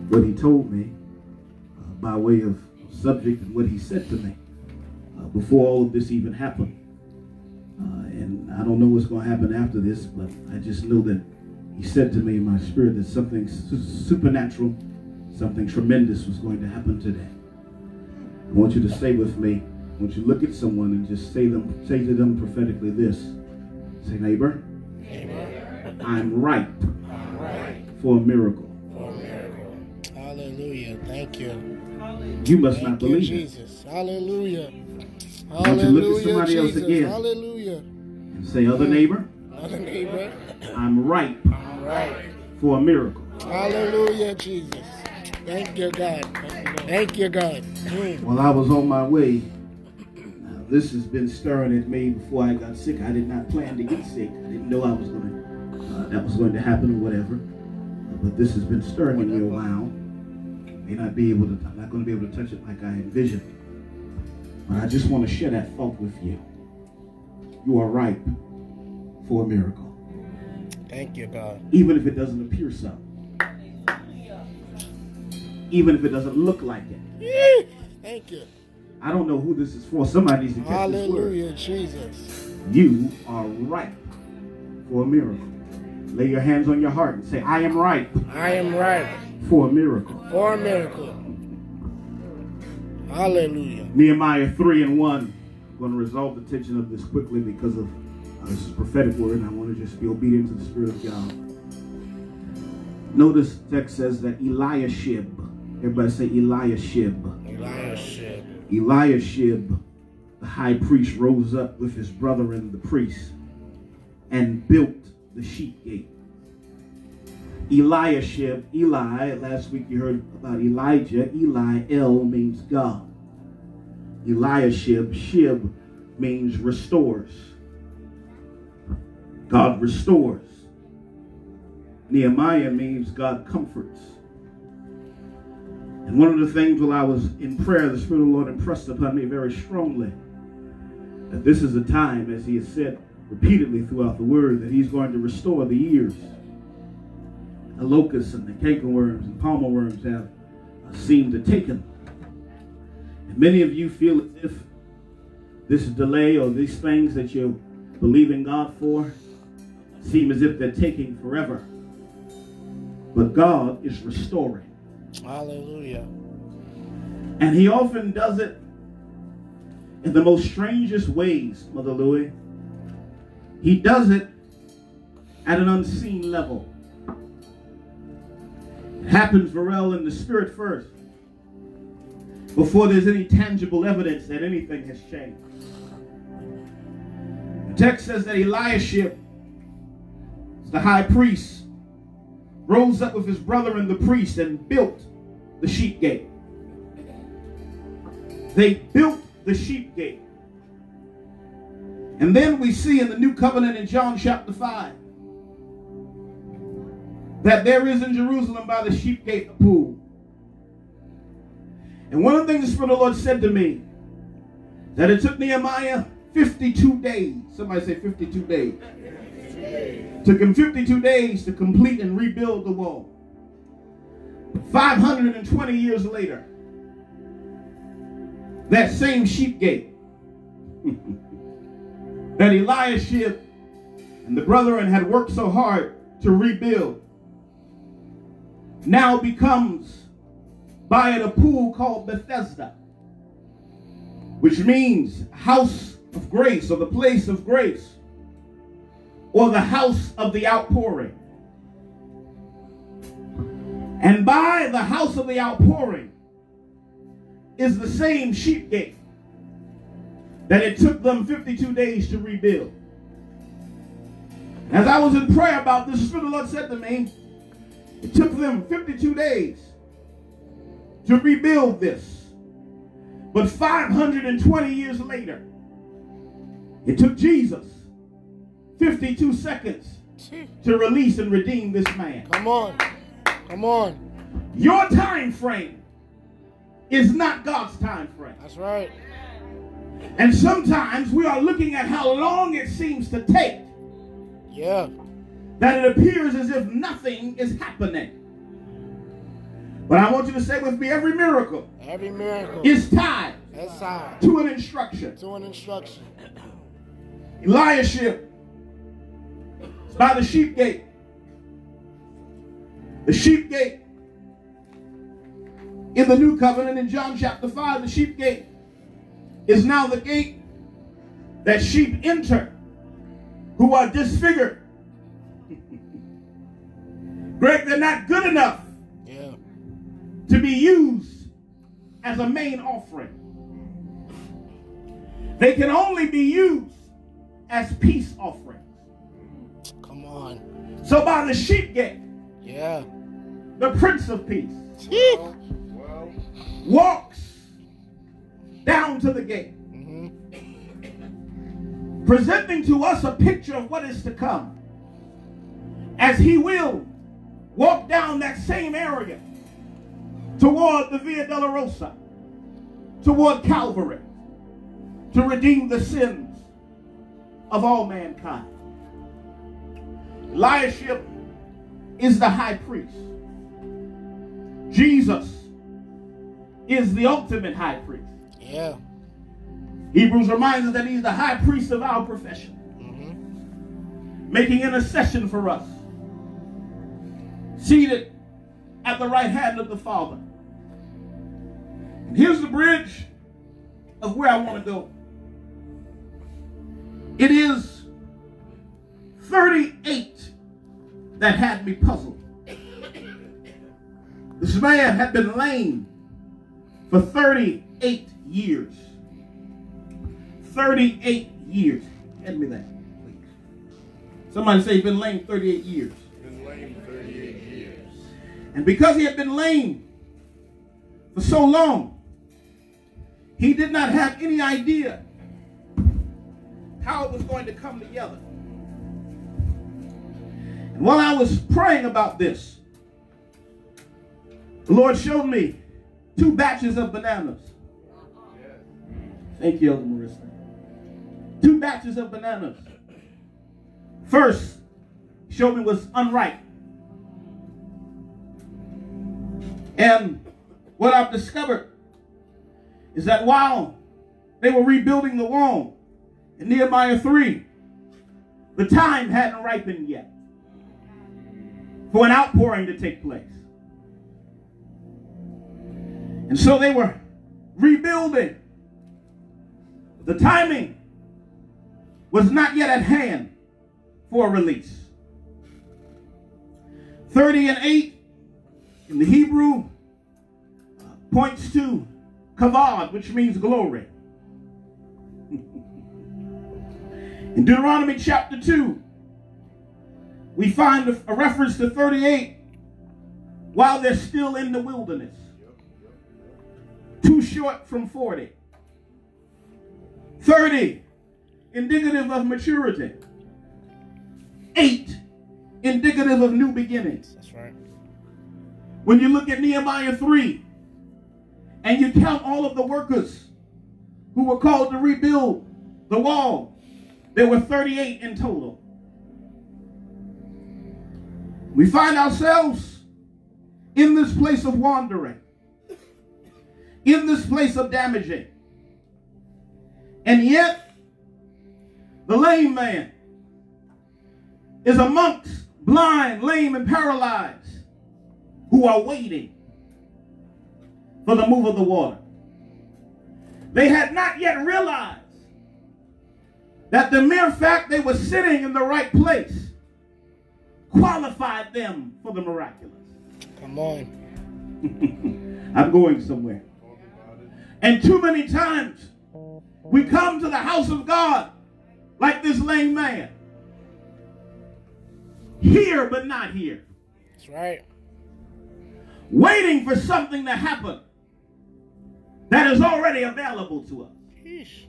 what he told me by way of subject and what he said to me before all of this even happened. And I don't know what's going to happen after this, but I just know that he said to me in my spirit that something supernatural, something tremendous was going to happen today. I want you to stay with me. I want you to look at someone and just say to them prophetically this. Say, neighbor, I'm ripe for a miracle. Hallelujah. Thank you. You must not believe Jesus. Hallelujah. I want you to look at somebody else again. Hallelujah. And say, other neighbor, I'm ripe for a miracle. Hallelujah, Jesus. Thank you, God. Thank you, God. While I was on my way, this has been stirring at me before I got sick. I did not plan to get sick. I didn't know that was going to happen or whatever. But this has been stirring in me a while. I'm not going to be able to touch it like I envisioned. But I just want to share that thought with you. You are ripe for a miracle. Thank you, God. Even if it doesn't appear so. Even if it doesn't look like it. Thank you. I don't know who this is for. Somebody needs to catch this word. Hallelujah, Jesus. You are ripe for a miracle. Lay your hands on your heart and say, I am ripe. I am ripe for a miracle. For a miracle. Hallelujah. Nehemiah 3:1. I'm going to resolve the tension of this quickly because of this is a prophetic word, and I want to just be obedient to the Spirit of God. Notice the text says that Eliashib. Everybody say Eliashib. Eliashib. Eliashib, the high priest, rose up with his brethren, the priests, and built the sheep gate. Eliashib, Eli, last week you heard about Elijah. Eli, El means God. Eliashib, Shib means restores. God restores. Nehemiah means God comforts. And one of the things while I was in prayer, the Spirit of the Lord impressed upon me very strongly that this is a time, as he has said repeatedly throughout the word, that he's going to restore the years. The locusts and the cankerworms and palmer worms have seemed to take him. And many of you feel as if this delay or these things that you believe in God for seem as if they're taking forever. But God is restoring. Hallelujah. And he often does it in the most strangest ways, Mother Louie. He does it at an unseen level. It happens, Varel, in the spirit first, before there's any tangible evidence that anything has changed. The text says that Eliashib, the high priest, rose up with his brother and the priest and built the sheep gate. They built the sheep gate. And then we see in the New Covenant in John chapter 5 that there is in Jerusalem by the sheep gate a pool. And one of the things the Spirit of the Lord said to me, that it took Nehemiah 52 days. Somebody say 52 days. Took him 52 days to complete and rebuild the wall. 520 years later, that same sheep gate that Eliashib and the brethren had worked so hard to rebuild now becomes by it a pool called Bethesda, which means house of grace, or the place of grace, or the house of the outpouring. And by the house of the outpouring is the same sheep gate that it took them 52 days to rebuild. As I was in prayer about this, the Spirit of the Lord said to me, it took them 52 days to rebuild this. But 520 years later, it took Jesus 52 seconds to release and redeem this man. Come on. Come on. Your time frame is not God's time frame. That's right. And sometimes we are looking at how long it seems to take. Yeah. That it appears as if nothing is happening. But I want you to say with me, every miracle is tied to an instruction. Eliashib is by the sheep gate. The sheep gate in the new covenant in John chapter 5, the sheep gate is now the gate that sheep enter who are disfigured. Greg, they're not good enough to be used as a main offering. They can only be used as peace offerings. Come on. So by the sheep gate, the Prince of Peace walks down to the gate, presenting to us a picture of what is to come, as he will walk down that same area toward the Via Dolorosa, toward Calvary, to redeem the sins of all mankind. Eliashib is the high priest. Jesus is the ultimate high priest. Hebrews reminds us that he's the high priest of our profession, making intercession for us, seated at the right hand of the Father. And here's the bridge of where I want to go. It is 38 that had me puzzled. This man had been lame for 38 years. 38 years. Hand me that, please. Somebody say he's been lame 38 years. Been lame 38 years. And because he had been lame for so long, he did not have any idea how it was going to come together. And while I was praying about this, the Lord showed me 2 batches of bananas. Thank you, Elder Marissa. 2 batches of bananas. First, he showed me was unripe. And what I've discovered is that while they were rebuilding the wall in Nehemiah 3, the time hadn't ripened yet for an outpouring to take place. And so they were rebuilding. The timing was not yet at hand for a release. 30 and 8 in the Hebrew points to kavod, which means glory. In Deuteronomy chapter 2, we find a reference to 38 while they're still in the wilderness. Too short from 40. 30, indicative of maturity. 8, indicative of new beginnings. That's right. When you look at Nehemiah 3, and you count all of the workers who were called to rebuild the wall, there were 38 in total. We find ourselves in this place of wandering, in this place of damaging. And yet, the lame man is amongst blind, lame, and paralyzed who are waiting for the move of the water. They had not yet realized that the mere fact they were sitting in the right place qualified them for the miraculous. Come on. I'm going somewhere. And too many times we come to the house of God like this lame man. Here but not here. That's right. Waiting for something to happen that is already available to us. Sheesh.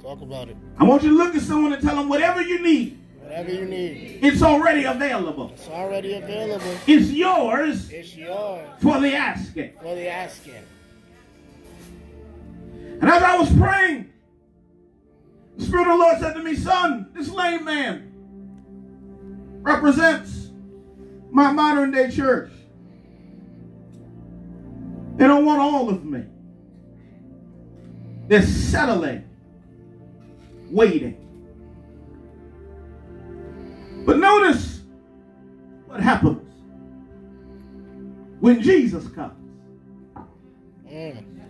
Talk about it. I want you to look at someone and tell them whatever you need. Whatever you need. It's already available. It's already available. It's yours. It's yours. For the asking. For the asking. And as I was praying, the Spirit of the Lord said to me, son, this lame man represents my modern day church. They don't want all of me. They're settling, waiting. But notice what happens when Jesus comes.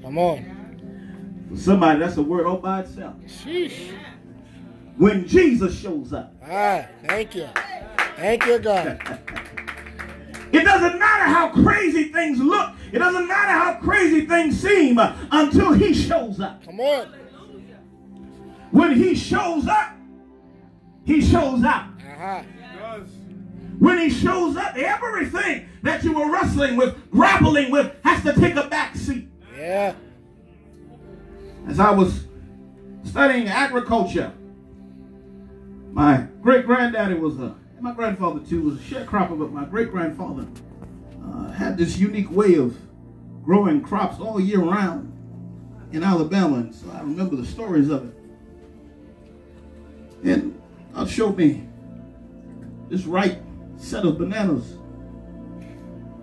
Come on. For somebody, that's a word all by itself. Sheesh. When Jesus shows up. Ah, thank you. Thank you, God. It doesn't matter how crazy things look. It doesn't matter how crazy things seem until he shows up. Come on. When he shows up, he shows out. Uh-huh. When he shows up, everything that you were wrestling with, grappling with, has to take a back seat. Yeah. As I was studying agriculture, my great-granddaddy was my grandfather too was a sharecropper, but my great-grandfather had this unique way of growing crops all year round in Alabama, and so I remember the stories of it. And God showed me this ripe set of bananas.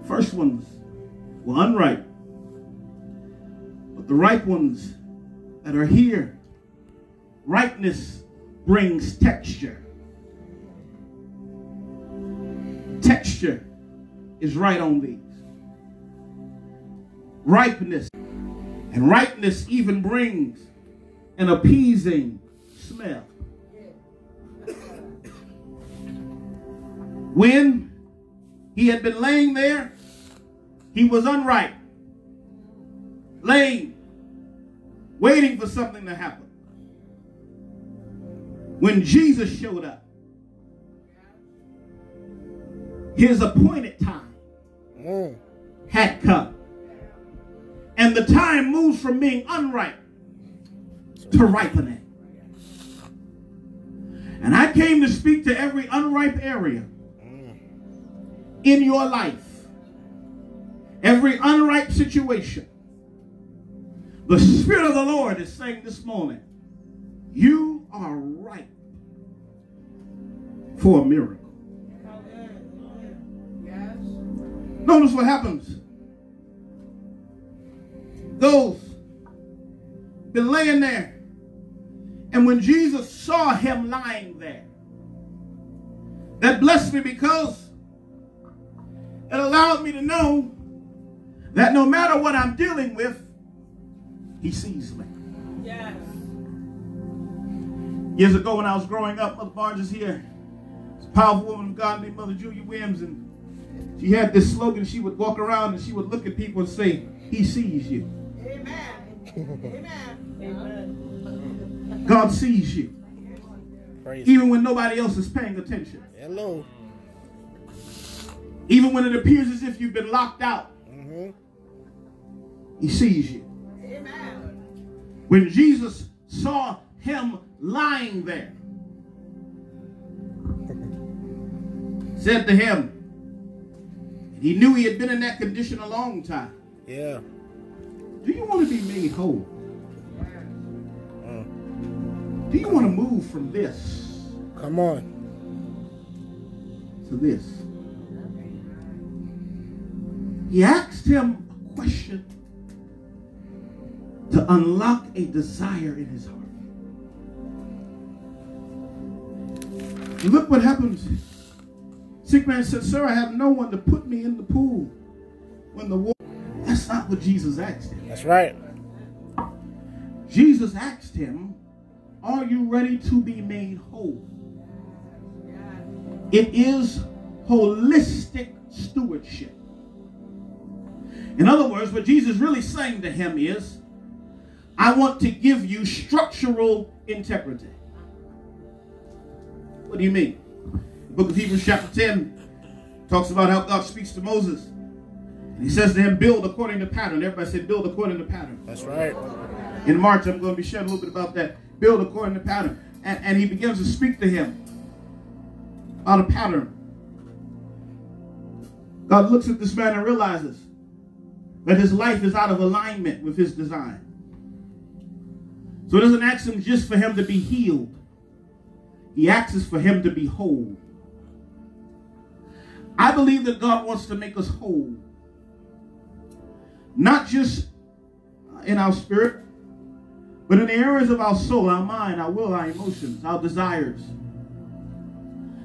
First ones were unripe, but the ripe ones that are here, ripeness brings texture. Texture is right on these. Ripeness. And ripeness even brings an appeasing smell. When he had been laying there, he was unripe, laying, waiting for something to happen. When Jesus showed up, his appointed time had come. And the time moves from being unripe to ripening. And I came to speak to every unripe area in your life, every unripe situation. The Spirit of the Lord is saying this morning, you are ripe for a miracle. Notice what happens. Those been laying there, and when Jesus saw him lying there, that blessed me because it allowed me to know that no matter what I'm dealing with, he sees me. Yes. Years ago when I was growing up, Mother Barnes is here. It's a powerful woman of God named Mother Julia Williams, and she had this slogan. She would walk around and she would look at people and say, he sees you. Amen. Amen. God sees you. Praise even when nobody else is paying attention. Hello. Even when it appears as if you've been locked out. He sees you. Amen. When Jesus saw him lying there, said to him, he knew he had been in that condition a long time. Yeah. Do you want to be made whole? Do you want to move from this? Come on. To this? He asked him a question to unlock a desire in his heart. And look what happens. Sick man said, sir, I have no one to put me in the pool when the water... That's not what Jesus asked him. That's right. Jesus asked him, are you ready to be made whole? It is holistic stewardship. In other words, what Jesus is really saying to him is, I want to give you structural integrity. What do you mean? The book of Hebrews chapter 10 talks about how God speaks to Moses. And he says to him, build according to pattern. Everybody said, build according to pattern. That's right. In March, I'm going to be sharing a little bit about that. Build according to pattern. And he begins to speak to him about a pattern. God looks at this man and realizes that his life is out of alignment with his design. So it doesn't ask him just for him to be healed. He asks for him to be whole. I believe that God wants to make us whole. not just in our spirit, but in the areas of our soul, our mind, our will, our emotions, our desires.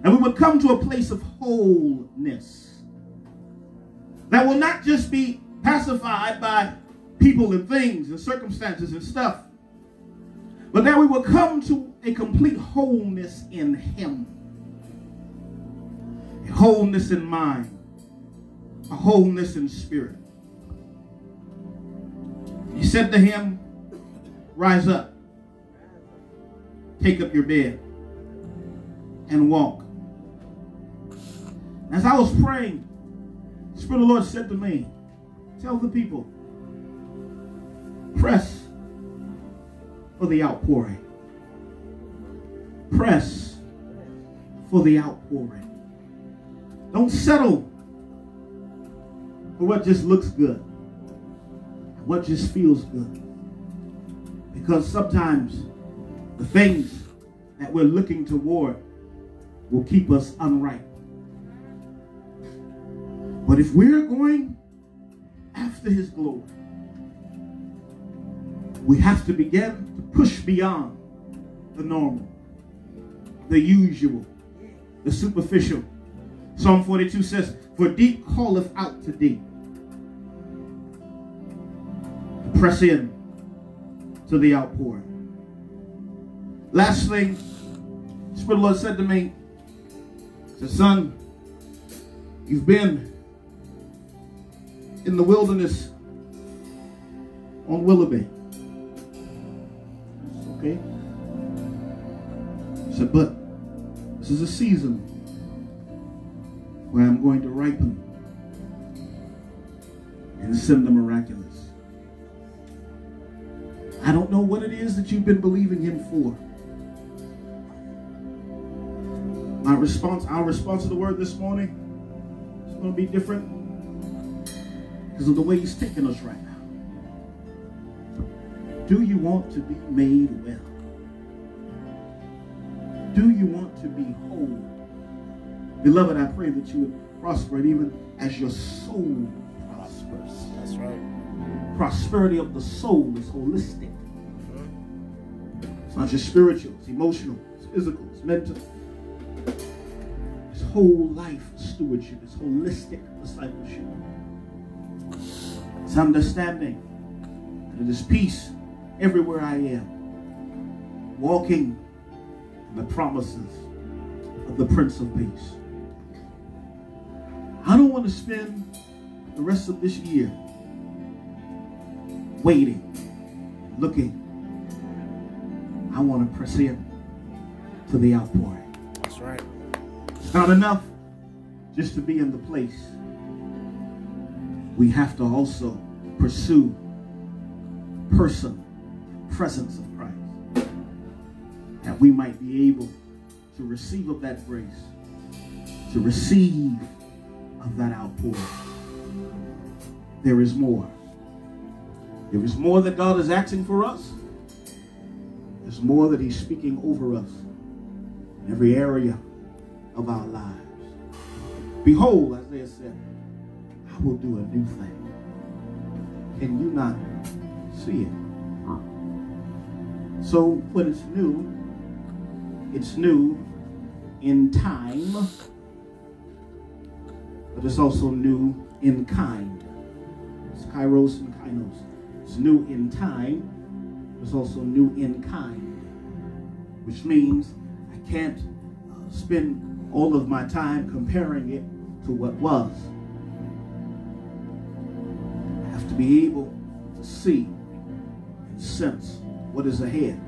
And we would come to a place of wholeness that will not just be pacified by people and things and circumstances and stuff, but that we will come to a complete wholeness in him. A wholeness in mind, a wholeness in spirit. He said to him, rise up, take up your bed, and walk. As I was praying, the Spirit of the Lord said to me, tell the people, press for the outpouring. Press for the outpouring. Don't settle for what just looks good, what just feels good. Because sometimes the things that we're looking toward will keep us unripe. But if we're going after his glory, we have to begin to push beyond the normal, the usual, the superficial. Psalm 42 says, for deep calleth out to deep. Press in to the outpouring. Last thing, the Spirit of the Lord said to me, he said, son, you've been in the wilderness on Willoughby. Okay? He said, but this is a season where I'm going to ripen and send the miraculous. I don't know what it is that you've been believing him for. Our response to the word this morning is going to be different because of the way he's taking us right now. Do you want to be made well? Do you want to be whole? Beloved, I pray that you would prosper even as your soul prospers. That's right. Prosperity of the soul is holistic. It's not just spiritual, it's emotional, it's physical, it's mental. It's whole life stewardship, it's holistic discipleship. It's understanding that it is peace everywhere I am, walking in the promises of the Prince of Peace. I don't want to spend the rest of this year waiting, looking. I want to press in to the outpouring. That's right. It's not enough just to be in the place. We have to also pursue presence of Christ, that we might be able to receive of that grace, to receive of that outpouring. There is more. There is more that God is asking for us. There's more that he's speaking over us in every area of our lives. Behold, Isaiah said, I will do a new thing. Can you not see it? So when it's new in time, but it's also new in kind. It's kairos and kainos. It's new in time, but it's also new in kind, which means I can't spend all of my time comparing it to what was. I have to be able to see and sense what is ahead.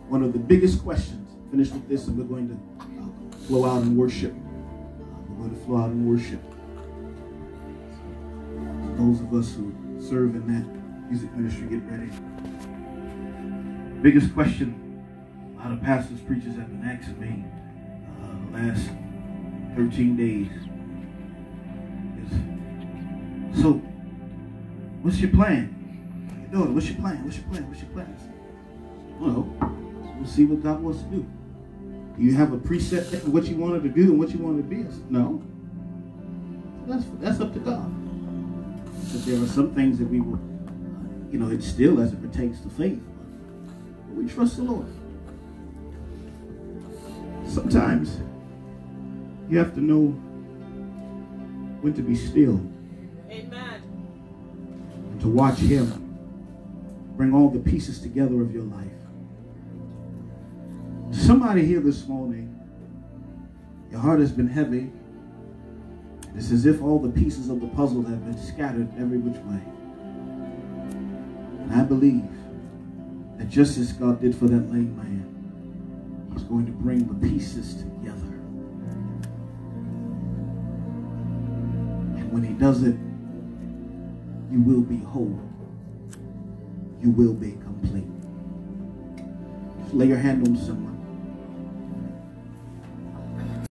One of the biggest questions, finish with this and we're going to flow out and worship. We're going to flow out and worship. Those of us who serve in that music ministry, get ready. Biggest question a lot of pastors, preachers have been asking me the last 13 days is, so what's your plan? Your daughter, what's your plan? What's your plan? What's your plan? Well, we'll see what God wants to do. Do you have a preset for what you wanted to do and what you wanted to be? I said, no. That's up to God. But there are some things that we will, instill as it pertains to faith. But we trust the Lord. Sometimes you have to know when to be still. Amen. And to watch Him bring all the pieces together of your life. Somebody here this morning, your heart has been heavy. It's as if all the pieces of the puzzle have been scattered every which way. And I believe that just as God did for that lame man, He's going to bring the pieces together. And when He does it, you will be whole. You will be complete. Just lay your hand on someone.